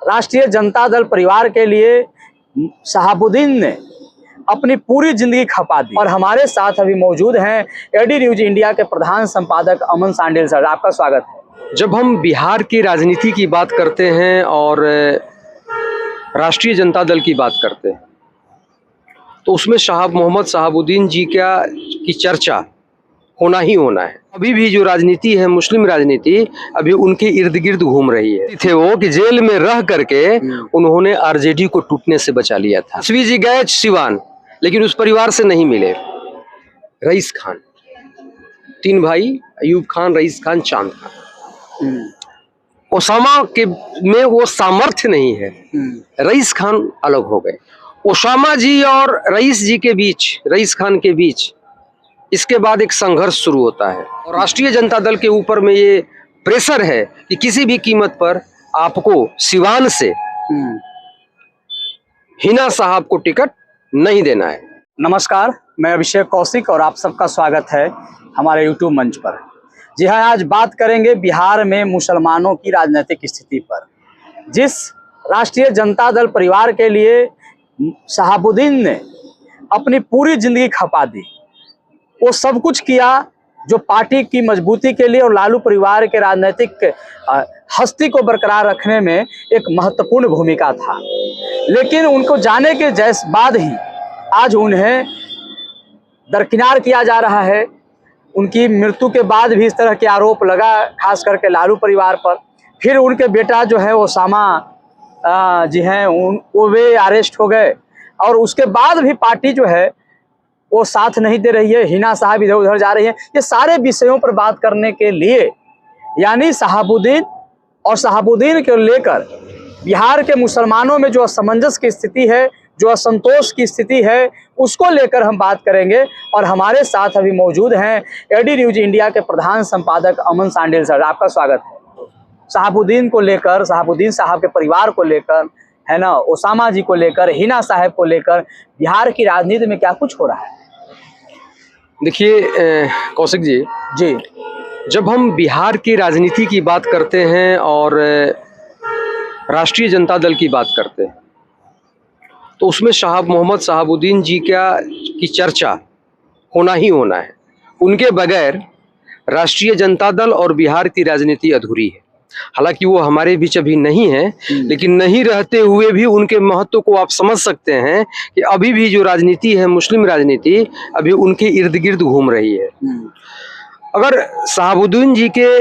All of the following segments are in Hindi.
राष्ट्रीय जनता दल परिवार के लिए शहाबुद्दीन ने अपनी पूरी जिंदगी खपा दी। और हमारे साथ अभी मौजूद हैं एडी न्यूज इंडिया के प्रधान संपादक अमन सांडिल सर। आपका स्वागत है। जब हम बिहार की राजनीति की बात करते हैं और राष्ट्रीय जनता दल की बात करते हैं तो उसमें मोहम्मद शहाबुद्दीन जी की चर्चा होना ही होना है। अभी भी जो राजनीति है, मुस्लिम राजनीति, अभी उनके इर्द गिर्द घूम रही है। थे वो कि जेल में रह करके उन्होंने आरजेडी को टूटने से बचा लिया था। तस्वीर जी गए सिवान, लेकिन उस परिवार से नहीं मिले। रईस खान, तीन भाई, अयूब खान, रईस खान, चांद खान। ओसामा के में वो सामर्थ्य नहीं है। रईस खान अलग हो गए। ओसामा जी और रईस जी के बीच, रईस खान के बीच इसके बाद एक संघर्ष शुरू होता है और राष्ट्रीय जनता दल के ऊपर में ये प्रेशर है कि किसी भी कीमत पर आपको सिवान से हिना साहब को टिकट नहीं देना है। नमस्कार, मैं अभिषेक कौशिक और आप सबका स्वागत है हमारे यूट्यूब मंच पर। जी हाँ, आज बात करेंगे बिहार में मुसलमानों की राजनीतिक स्थिति पर। जिस राष्ट्रीय जनता दल परिवार के लिए शहाबुद्दीन ने अपनी पूरी जिंदगी खपा दी, वो सब कुछ किया जो पार्टी की मजबूती के लिए और लालू परिवार के राजनीतिक हस्ती को बरकरार रखने में एक महत्वपूर्ण भूमिका था। लेकिन उनको जाने के बाद ही आज उन्हें दरकिनार किया जा रहा है। उनकी मृत्यु के बाद भी इस तरह के आरोप लगा, खास करके लालू परिवार पर। फिर उनके बेटा जो है ओसामा जी हैं, वो वे अरेस्ट हो गए और उसके बाद भी पार्टी जो है वो साथ नहीं दे रही है। हिना साहब इधर उधर जा रही है। ये सारे विषयों पर बात करने के लिए, यानी शहाबुद्दीन को लेकर बिहार के मुसलमानों में जो असमंजस की स्थिति है, जो असंतोष की स्थिति है, उसको लेकर हम बात करेंगे। और हमारे साथ अभी मौजूद हैं एडी न्यूज इंडिया के प्रधान संपादक अमन सांडिल सर। आपका स्वागत है। शहाबुद्दीन को लेकर, शहाबुद्दीन साहब के परिवार को लेकर, है ना, ओसामा जी को लेकर, हिना साहब को लेकर बिहार की राजनीति में क्या कुछ हो रहा है? देखिए कौशिक जी, जब हम बिहार की राजनीति की बात करते हैं और राष्ट्रीय जनता दल की बात करते हैं तो उसमें मोहम्मद शहाबुद्दीन जी की चर्चा होना ही होना है। उनके बगैर राष्ट्रीय जनता दल और बिहार की राजनीति अधूरी है। हालांकि वो हमारे बीच अभी नहीं है, लेकिन नहीं रहते हुए भी उनके महत्व को आप समझ सकते हैं कि अभी भी जो राजनीति है, मुस्लिम राजनीति, अभी उनके इर्द गिर्द घूम रही है। अगर शहाबुद्दीन जी के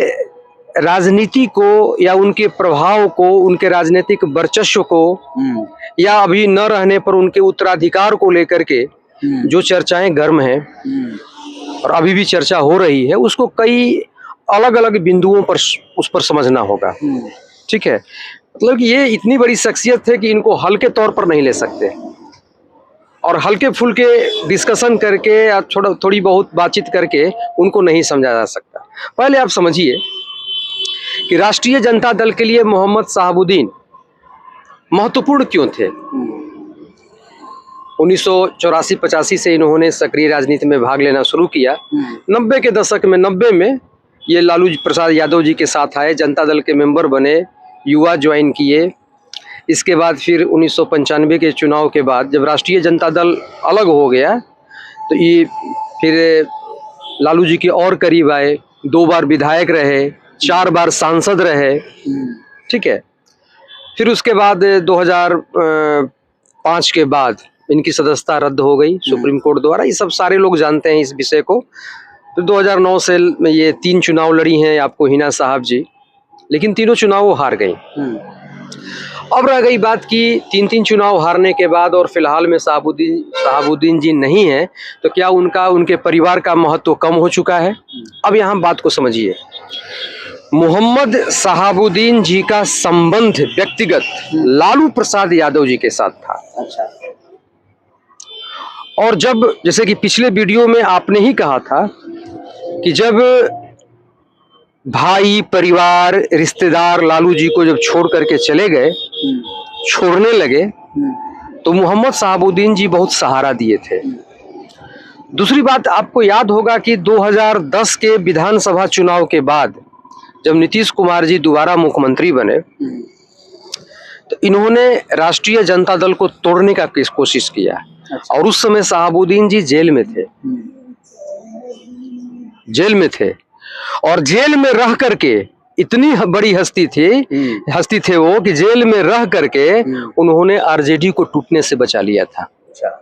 राजनीति को या उनके प्रभाव को, उनके राजनीतिक वर्चस्व को या अभी न रहने पर उनके उत्तराधिकार को लेकर के जो चर्चाएं गर्म हैं और अभी भी चर्चा हो रही है, उसको कई अलग अलग बिंदुओं पर उस पर समझना होगा। ठीक है, मतलब कि ये इतनी बड़ी शख्सियत है कि इनको हल्के तौर पर नहीं ले सकते और हल्के फुल्के डिस्कशन करके या थोड़ी बहुत बातचीत करके उनको नहीं समझा जा सकता। पहले आप समझिए कि राष्ट्रीय जनता दल के लिए मोहम्मद शहाबुद्दीन महत्वपूर्ण क्यों थे। 1984-85 से इन्होंने सक्रिय राजनीति में भाग लेना शुरू किया। 90 के दशक में, 90 में ये लालू प्रसाद यादव जी के साथ आए, जनता दल के मेंबर बने, युवा ज्वाइन किए। इसके बाद फिर 1995 के चुनाव के बाद जब राष्ट्रीय जनता दल अलग हो गया तो ये फिर लालू जी के और करीब आए। 2 बार विधायक रहे, 4 बार सांसद रहे। ठीक है, फिर उसके बाद 2005 के बाद इनकी सदस्यता रद्द हो गई सुप्रीम कोर्ट द्वारा। ये सब सारे लोग जानते हैं इस विषय को। तो 2009 से ये 3 चुनाव लड़ी हैं आपको हिना साहब जी, लेकिन तीनों चुनाव वो हार गई। अब रह गई बात कि 3 चुनाव हारने के बाद और फिलहाल में शहाबुद्दीन जी नहीं है तो क्या उनके परिवार का महत्व कम हो चुका है? अब यहाँ बात को समझिए। मोहम्मद शहाबुद्दीन जी का संबंध व्यक्तिगत लालू प्रसाद यादव जी के साथ था। अच्छा। और जब, जैसे कि पिछले वीडियो में आपने ही कहा था कि जब भाई, परिवार, रिश्तेदार लालू जी को जब छोड़ करके चले गए, छोड़ने लगे, तो मोहम्मद शहाबुद्दीन जी बहुत सहारा दिए थे। दूसरी बात, आपको याद होगा कि 2010 के विधानसभा चुनाव के बाद जब नीतीश कुमार जी दोबारा मुख्यमंत्री बने तो इन्होंने राष्ट्रीय जनता दल को तोड़ने का कोशिश किया। अच्छा। और उस समय शहाबुद्दीन जी जेल में थे, जेल में थे, और जेल में रह करके इतनी बड़ी हस्ती थे वो कि जेल में रह करके उन्होंने आरजेडी को टूटने से बचा लिया था। अच्छा।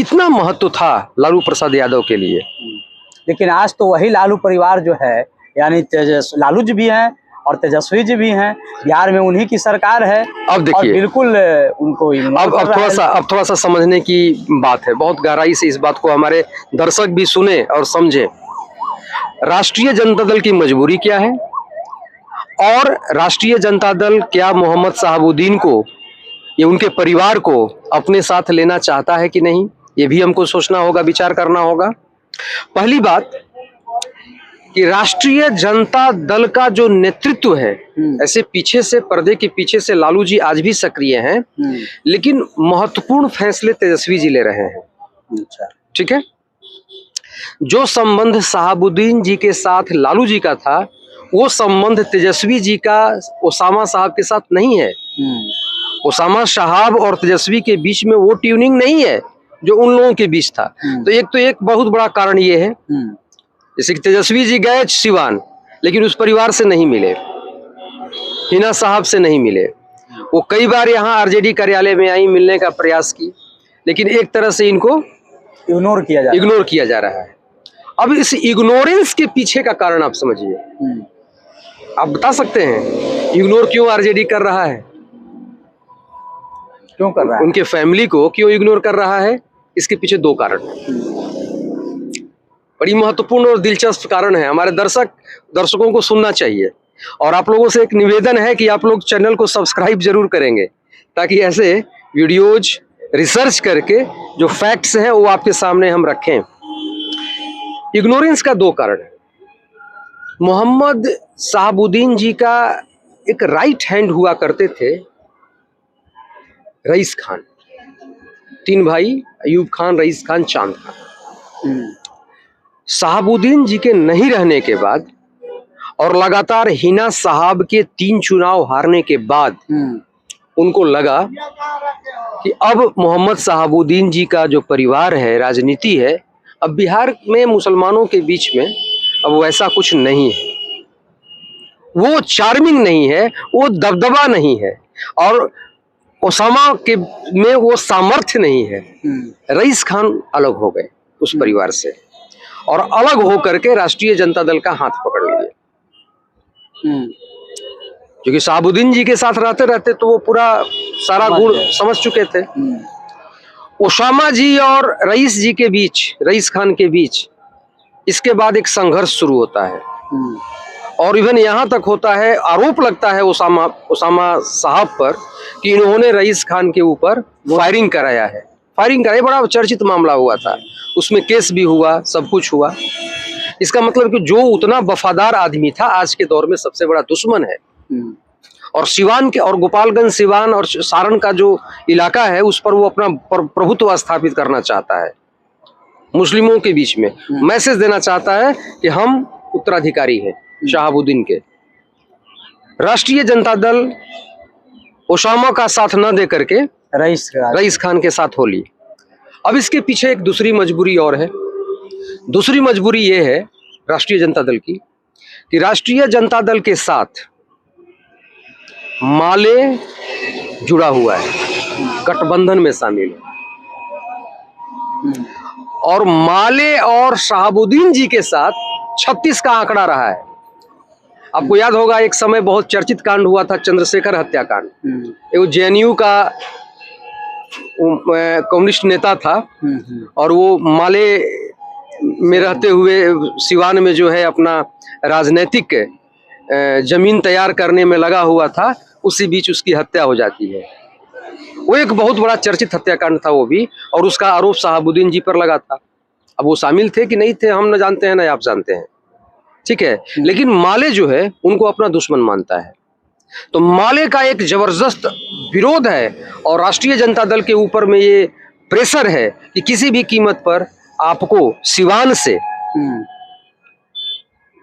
इतना महत्व था लालू प्रसाद यादव के लिए। लेकिन आज तो वही लालू परिवार जो है, यानी लालू जी भी हैं और तेजस्वी जी भी हैं, बिहार में उन्हीं की सरकार है। अब देखिए, बिल्कुल उनको अब थोड़ा सा समझने की बात है, बहुत गहराई से इस बात को हमारे दर्शक भी सुने और समझे। राष्ट्रीय जनता दल की मजबूरी क्या है और राष्ट्रीय जनता दल क्या मोहम्मद शहाबुद्दीन को या उनके परिवार को अपने साथ लेना चाहता है कि नहीं, ये भी हमको सोचना होगा, विचार करना होगा। पहली बात कि राष्ट्रीय जनता दल का जो नेतृत्व है, ऐसे पीछे से, पर्दे के पीछे से लालू जी आज भी सक्रिय हैं, लेकिन महत्वपूर्ण फैसले तेजस्वी जी ले रहे हैं। अच्छा। ठीक है। जो संबंध शहाबुद्दीन जी के साथ लालू जी का था, वो संबंध तेजस्वी जी का ओसामा साहब के साथ नहीं है। ओसामा साहब और तेजस्वी के बीच में वो ट्यूनिंग नहीं है जो उन लोगों के बीच था। तो एक बहुत बड़ा कारण ये है, जैसे कि तेजस्वी जी गए सिवान, लेकिन उस परिवार से नहीं मिले, हिना साहब से नहीं मिले। वो कई बार यहाँ आरजेडी कार्यालय में आई, मिलने का प्रयास की, लेकिन एक तरह से इनको इग्नोर किया जा रहा है। अब इस इग्नोरेंस के पीछे का कारण आप समझिए। आप बता सकते हैं इग्नोर क्यों आरजेडी कर रहा है, क्यों कर रहा है, उनके फैमिली को क्यों इग्नोर कर रहा है? इसके पीछे दो कारण हैं, बड़ी महत्वपूर्ण और दिलचस्प कारण है। हमारे दर्शकों को सुनना चाहिए, और आप लोगों से एक निवेदन है कि आप लोग चैनल को सब्सक्राइब जरूर करेंगे, ताकि ऐसे वीडियोज रिसर्च करके जो फैक्ट्स हैं वो आपके सामने हम रखें। इग्नोरेंस का दो कारण है। मोहम्मद शहाबुद्दीन जी का एक राइट हैंड हुआ करते थे रईस खान, तीन भाई, अयूब खान, रईस खान, चांद खान। शहाबुद्दीन जी के नहीं रहने के बाद और लगातार हिना साहब के 3 चुनाव हारने के बाद उनको लगा कि अब मोहम्मद शहाबुद्दीन जी का जो परिवार है, राजनीति है, अब बिहार में मुसलमानों के बीच में अब वैसा कुछ नहीं है, वो चार्मिंग नहीं है, वो दबदबा नहीं है, और ओसामा के में वो सामर्थ्य नहीं है। रईस खान अलग हो गए उस परिवार से, और अलग होकर के राष्ट्रीय जनता दल का हाथ पकड़ लिए। क्योंकि शहाबुद्दीन जी के साथ रहते रहते तो वो पूरा सारा गुण समझ चुके थे। ओसामा जी और रईस जी के बीच, रईस खान के बीच, इसके बाद एक संघर्ष शुरू होता है, और इवन यहाँ तक होता है, आरोप लगता है ओसामा साहब पर कि इन्होंने रईस खान के ऊपर फायरिंग कराया है। बड़ा चर्चित मामला हुआ था, उसमें केस भी हुआ, सब कुछ हुआ। इसका मतलब कि जो उतना वफादार आदमी था, आज के दौर में सबसे बड़ा दुश्मन है। और सिवान के, और गोपालगंज, सिवान और सारण का जो इलाका है, उस पर वो अपना प्रभुत्व स्थापित करना चाहता है, मुस्लिमों के बीच में मैसेज देना चाहता है कि हम उत्तराधिकारी हैं शहाबुद्दीन के। राष्ट्रीय जनता दल ओसामा का साथ न दे करके रईस खान के साथ हो ली। अब इसके पीछे एक दूसरी मजबूरी और है। दूसरी मजबूरी ये है राष्ट्रीय जनता दल की कि राष्ट्रीय जनता दल के साथ माले जुड़ा हुआ है, गठबंधन में शामिल है, और माले और शहाबुद्दीन जी के साथ 36 का आंकड़ा रहा है। आपको याद होगा एक समय बहुत चर्चित कांड हुआ था, चंद्रशेखर हत्याकांड। वो जेएनयू का कम्युनिस्ट नेता था, और वो माले में रहते हुए सिवान में जो है अपना राजनीतिक जमीन तैयार करने में लगा हुआ था। उसी बीच उसकी हत्या हो जाती है। वो एक बहुत बड़ा चर्चित हत्याकांड था वो भी, और उसका आरोप शहाबुद्दीन जी पर लगा था। अब वो शामिल थे कि नहीं थे हम न जानते हैं, न आप जानते हैं, ठीक है, लेकिन माले जो है उनको अपना दुश्मन मानता है। तो माले का एक जबरदस्त विरोध है, और राष्ट्रीय जनता दल के ऊपर में ये प्रेशर है कि किसी भी कीमत पर आपको सिवान से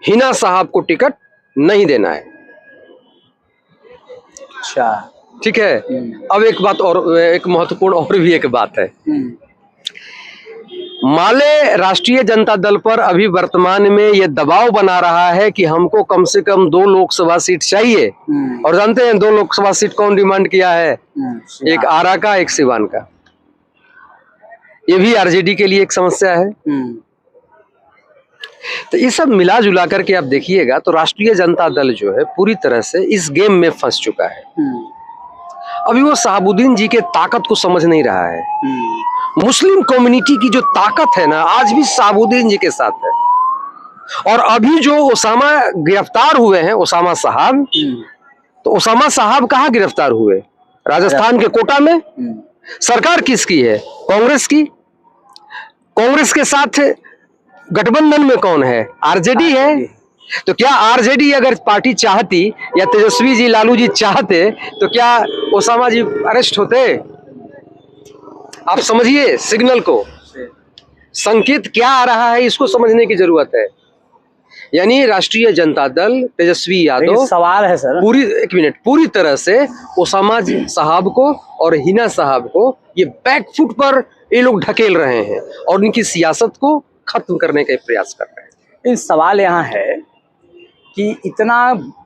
हिना साहब को टिकट नहीं देना है। अच्छा, ठीक है। अब एक बात और, एक महत्वपूर्ण और भी एक बात है। माले राष्ट्रीय जनता दल पर अभी वर्तमान में ये दबाव बना रहा है कि हमको कम से कम 2 लोकसभा सीट चाहिए। और जानते हैं 2 लोकसभा सीट कौन डिमांड किया है? एक आरा का, एक सिवान का। ये भी आरजेडी के लिए एक समस्या है। तो ये सब मिला जुला करके आप देखिएगा तो राष्ट्रीय जनता दल जो है पूरी तरह से इस गेम में फंस चुका है। अभी वो शहाबुद्दीन जी के ताकत को समझ नहीं रहा है। मुस्लिम कम्युनिटी की जो ताकत है ना, आज भी शहाबुद्दीन जी के साथ है। और अभी जो ओसामा गिरफ्तार हुए हैं, ओसामा साहब, तो ओसामा साहब कहाँ गिरफ्तार हुए? राजस्थान के कोटा में। सरकार किसकी है? कांग्रेस की। कांग्रेस के साथ गठबंधन में कौन है? आरजेडी है। तो क्या आरजेडी अगर पार्टी चाहती या तेजस्वी जी, लालू जी चाहते तो क्या ओसामा जी अरेस्ट होते? आप समझिए सिग्नल को, संकेत क्या आ रहा है, इसको समझने की जरूरत है। यानी राष्ट्रीय जनता दल, तेजस्वी यादव, सवाल है सर पूरी तरह से ओसामा साहब को और हिना साहब को ये बैकफुट पर ये लोग ढकेल रहे हैं और इनकी सियासत को खत्म करने का प्रयास कर रहे हैं। इस सवाल यहाँ है कि इतना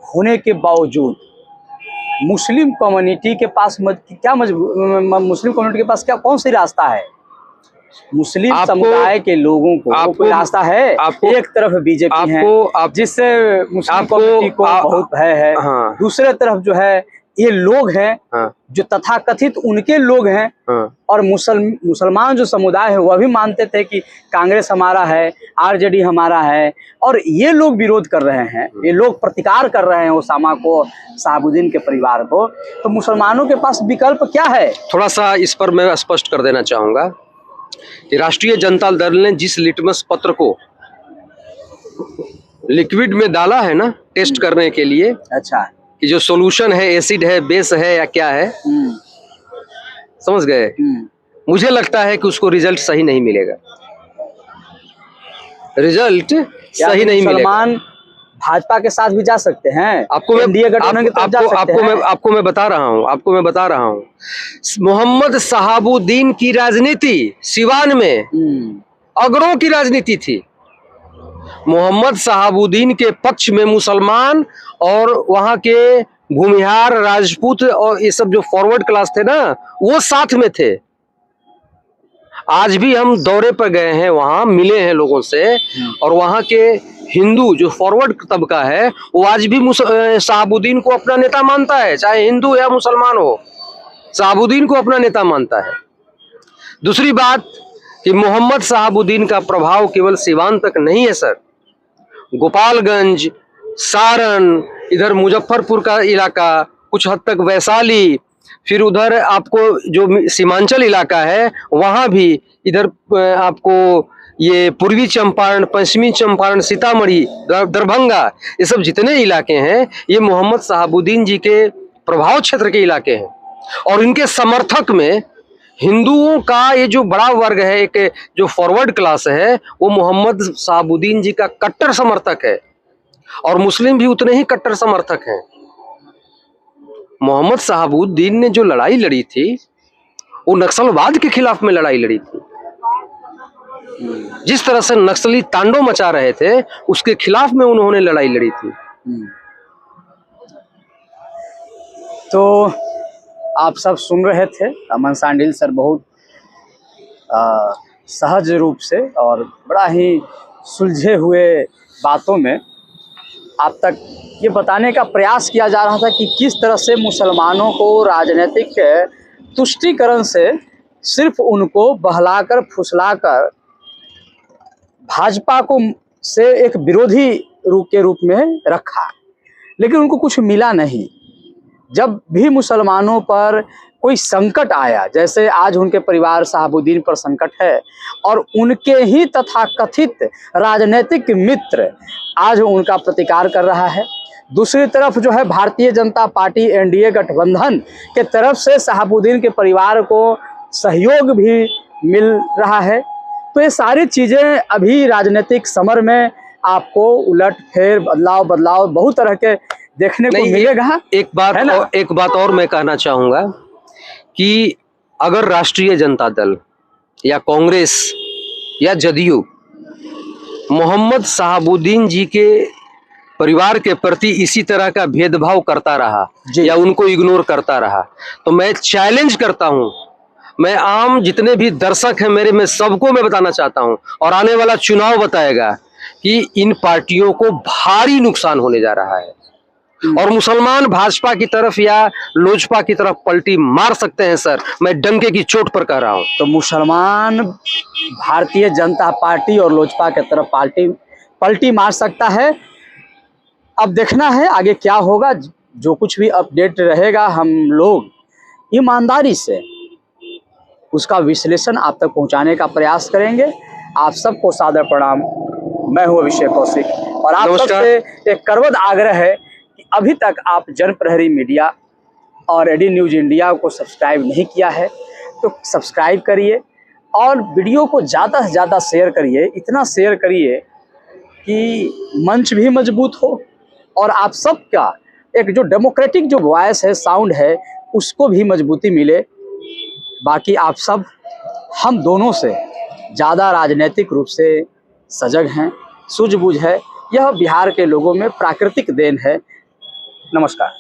होने के बावजूद मुस्लिम कम्युनिटी के पास मुस्लिम कम्युनिटी के पास क्या कौन सी रास्ता है? मुस्लिम समुदाय के लोगों को कोई रास्ता है? एक तरफ बीजेपी है जिससे मुस्लिम कम्युनिटी को बहुत है। हाँ। दूसरे तरफ जो है ये लोग हैं। हाँ। जो तथाकथित उनके लोग हैं। हाँ। और मुसलमान जो समुदाय है वह भी मानते थे कि कांग्रेस हमारा है, आरजेडी हमारा है, और ये लोग विरोध कर रहे हैं, ये लोग प्रतिकार कर रहे हैं ओसामा को, शहाबुद्दीन के परिवार को। तो मुसलमानों के पास विकल्प क्या है? थोड़ा सा इस पर मैं स्पष्ट कर देना चाहूंगा कि राष्ट्रीय जनता दल ने जिस लिटमस पत्र को लिक्विड में डाला है ना, टेस्ट करने के लिए, अच्छा, कि जो सॉल्यूशन है एसिड है, बेस है या क्या है, समझ गए? मुझे लगता है कि उसको रिजल्ट सही नहीं मिलेगा। रिजल्ट सही नहीं मिलेगा। भाजपा के साथ भी जा सकते हैं, आपको मैं बता रहा हूँ मोहम्मद शहाबुद्दीन की राजनीति सिवान में अगरों की राजनीति थी। मोहम्मद शहाबुद्दीन के पक्ष में मुसलमान और वहां के भूमिहार, राजपूत और ये सब जो फॉरवर्ड क्लास थे ना, वो साथ में थे। आज भी हम दौरे पर गए हैं, वहां मिले हैं लोगों से, और वहां के हिंदू जो फॉरवर्ड तबका है वो आज भी शहाबुद्दीन को अपना नेता मानता है, चाहे हिंदू या मुसलमान हो, शहाबुद्दीन को अपना नेता मानता है। दूसरी बात कि मोहम्मद शहाबुद्दीन का प्रभाव केवल सिवान तक नहीं है सर, गोपालगंज, सारण, इधर मुजफ्फरपुर का इलाका, कुछ हद तक वैशाली, फिर उधर आपको जो सीमांचल इलाका है वहां भी, इधर आपको ये पूर्वी चंपारण, पश्चिमी चंपारण, सीतामढ़ी, दरभंगा, ये सब जितने इलाके हैं ये मोहम्मद शहाबुद्दीन जी के प्रभाव क्षेत्र के इलाके हैं। और इनके समर्थक में हिंदुओं का ये जो बड़ा वर्ग है, एक जो फॉरवर्ड क्लास है, वो मोहम्मद शहाबुद्दीन जी का कट्टर समर्थक है, और मुस्लिम भी उतने ही कट्टर समर्थक हैं। मोहम्मद शहाबुद्दीन ने जो लड़ाई लड़ी थी वो नक्सलवाद के खिलाफ में लड़ाई लड़ी थी। जिस तरह से नक्सली तांडव मचा रहे थे उसके खिलाफ में उन्होंने लड़ाई लड़ी थी। तो आप सब सुन रहे थे, अमन सांडिल सर बहुत सहज रूप से और बड़ा ही सुलझे हुए बातों में आप तक ये बताने का प्रयास किया जा रहा था कि किस तरह से मुसलमानों को राजनीतिक तुष्टीकरण से सिर्फ उनको बहलाकर फुसलाकर भाजपा को से एक विरोधी के रूप में रखा, लेकिन उनको कुछ मिला नहीं। जब भी मुसलमानों पर कोई संकट आया, जैसे आज उनके परिवार शहाबुद्दीन पर संकट है और उनके ही तथाकथित राजनीतिक मित्र आज उनका प्रतिकार कर रहा है, दूसरी तरफ जो है भारतीय जनता पार्टी एनडीए गठबंधन के तरफ से शहाबुद्दीन के परिवार को सहयोग भी मिल रहा है। तो ये सारी चीज़ें अभी राजनीतिक समर में आपको उलट फेर बदलाव बहुत तरह के देखने को नहीं, मिलेगा। एक बात और मैं कहना चाहूंगा कि अगर राष्ट्रीय जनता दल या कांग्रेस या जदयू मोहम्मद शहाबुद्दीन जी के परिवार के प्रति इसी तरह का भेदभाव करता रहा या उनको इग्नोर करता रहा, तो मैं चैलेंज करता हूं, मैं आम जितने भी दर्शक हैं मेरे, मैं सबको मैं बताना चाहता हूं, और आने वाला चुनाव बताएगा कि इन पार्टियों को भारी नुकसान होने जा रहा है और मुसलमान भाजपा की तरफ या लोजपा की तरफ पलटी मार सकते हैं सर, मैं डंके की चोट पर कह रहा हूं। तो मुसलमान भारतीय जनता पार्टी और लोजपा की तरफ पलटी मार सकता है। अब देखना है आगे क्या होगा। जो कुछ भी अपडेट रहेगा हम लोग ईमानदारी से उसका विश्लेषण आप तक पहुंचाने का प्रयास करेंगे। आप सबको सादर प्रणाम। मैं हूं अभिषेक कौशिक और आप सबसे एक करवद आग्रह है कि अभी तक आप जनप्रहरी मीडिया और एडी न्यूज़ इंडिया को सब्सक्राइब नहीं किया है तो सब्सक्राइब करिए और वीडियो को ज़्यादा से ज़्यादा शेयर करिए। इतना शेयर करिए कि मंच भी मजबूत हो और आप सबका एक जो डेमोक्रेटिक जो वॉइस है, साउंड है, उसको भी मजबूती मिले। बाकी आप सब हम दोनों से ज़्यादा राजनीतिक रूप से सजग हैं, सूझबूझ है। यह बिहार के लोगों में प्राकृतिक देन है। नमस्कार।